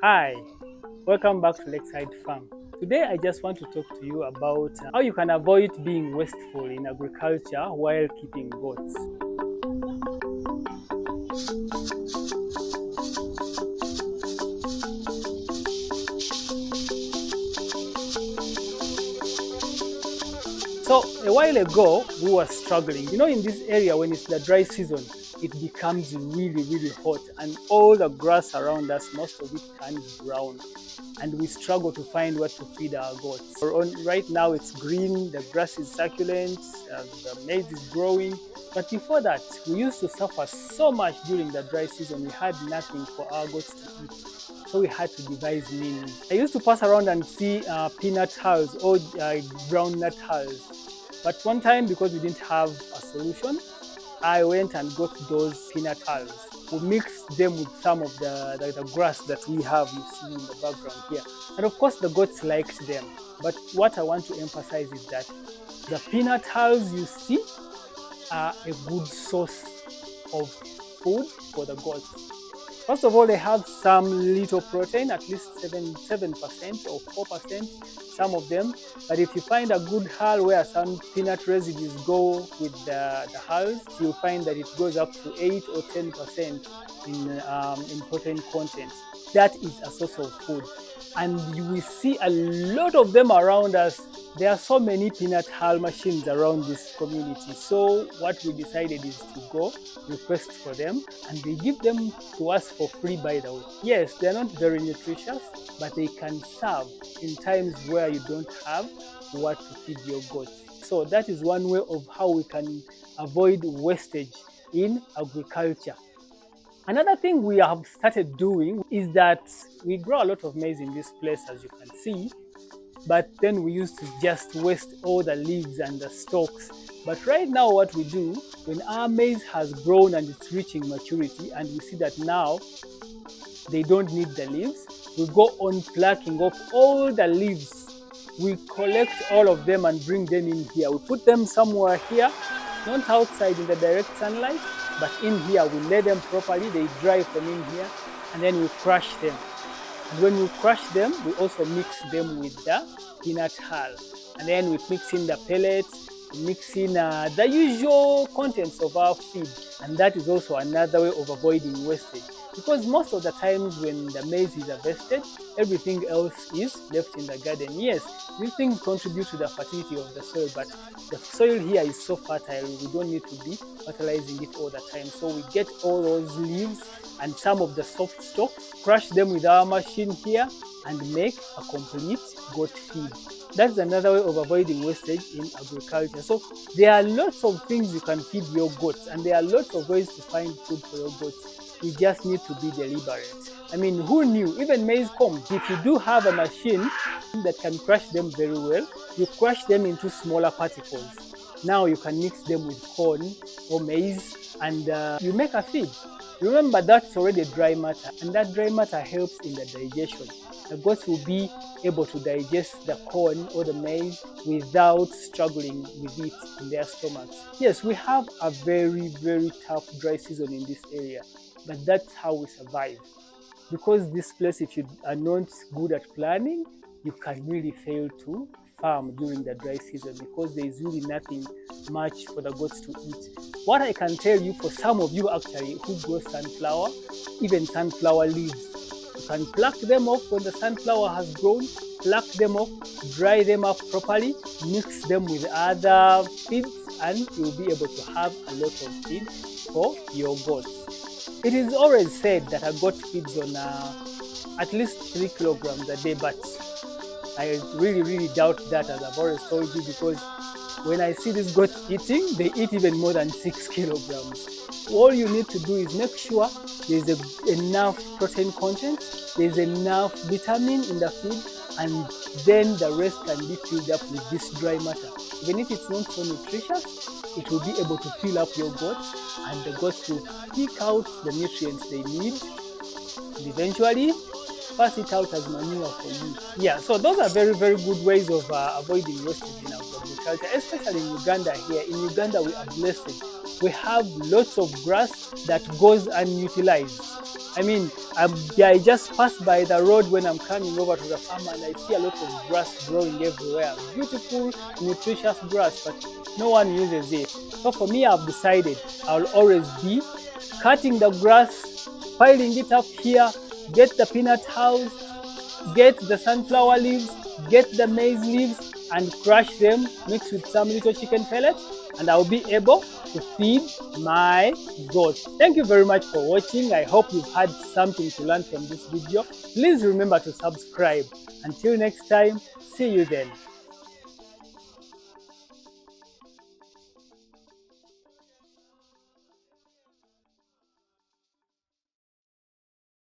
Hi, welcome back to Lakeside Farm. Today I just want to talk to you about how you can avoid being wasteful in agriculture while keeping goats. So a while ago we were struggling. In this area when it's the dry season, it becomes really hot and all the grass around us, most of it turns brown. And we struggle to find what to feed our goats. Right now it's green, the grass is succulent, the maize is growing. But before that, we used to suffer so much during the dry season. We had nothing for our goats to eat. So we had to devise means. I used to pass around and see peanut hulls or brown nut hulls. But one time, because we didn't have a solution, I went and got those peanut hulls. We mixed them with some of the grass that we have, you see in the background here. And of course the goats liked them. But what I want to emphasize is that the peanut hulls you see are a good source of food for the goats. First of all, they have some little protein, at least 7% or 4%, some of them. But if you find a good hull where some peanut residues go with the hulls, you'll find that it goes up to 8 or 10% in protein content. That is a source of food. And we see a lot of them around us. There are so many peanut hull machines around this community. So what we decided is to go request for them, and they give them to us for free, by the way. Yes, they're not very nutritious, but they can serve in times where you don't have what to feed your goats. So that is one way of how we can avoid wastage in agriculture. Another thing we have started doing is that we grow a lot of maize in this place, as you can see, but then we used to just waste all the leaves and the stalks. But right now what we do, when our maize has grown and it's reaching maturity and we see that now they don't need the leaves, we go on plucking off all the leaves. We collect all of them and bring them in here. We put them somewhere here, not outside in the direct sunlight, but in here. We lay them properly, they dry from in here, and then we crush them. And when we crush them, we also mix them with the peanut hull. And then we mix in the pellets, we mix in the usual contents of our feed. And that is also another way of avoiding wastage. Because most of the times when the maize is harvested, everything else is left in the garden. Yes, these things contribute to the fertility of the soil, but the soil here is so fertile, we don't need to be fertilizing it all the time. So we get all those leaves and some of the soft stalks, crush them with our machine here, and make a complete goat feed. That's another way of avoiding wastage in agriculture. So there are lots of things you can feed your goats, and there are lots of ways to find food for your goats. You just need to be deliberate. I mean, who knew? Even maize cobs, if you do have a machine that can crush them very well, you crush them into smaller particles. Now you can mix them with corn or maize and you make a feed. Remember, that's already dry matter, and that dry matter helps in the digestion. The goats will be able to digest the corn or the maize without struggling with it in their stomachs. Yes, we have a very tough dry season in this area, but that's how we survive. Because this place, if you are not good at planning, you can really fail to farm during the dry season because there is really nothing much for the goats to eat. What I can tell you, for some of you actually who grow sunflower, even sunflower leaves, you can pluck them off when the sunflower has grown, pluck them off, dry them up properly, mix them with other feeds, and you'll be able to have a lot of feed for your goats. It is always said that a goat feeds on at least 3 kilograms a day, but I really doubt that, as I've always told you, because when I see these goats eating, they eat even more than 6 kilograms. All you need to do is make sure there's enough protein content, there's enough vitamin in the feed, and then the rest can be filled up with this dry matter. Even if it's not so nutritious, it will be able to fill up your goats, and the goats will pick out the nutrients they need, and eventually pass it out as manure for you. Yeah, so those are very good ways of avoiding wastage in agriculture, especially in Uganda here. In Uganda, we are blessed. We have lots of grass that goes unutilized. I mean, I just pass by the road when I'm coming over to the farm, and I see a lot of grass growing everywhere. Beautiful, nutritious grass, but no one uses it. So for me, I've decided I'll always be cutting the grass, piling it up here, get the peanut house, get the sunflower leaves, get the maize leaves, and crush them, mix with some little chicken pellets, and I'll be able to feed my goats. Thank you very much for watching. I hope you've had something to learn from this video. Please remember to subscribe. Until next time, see you then.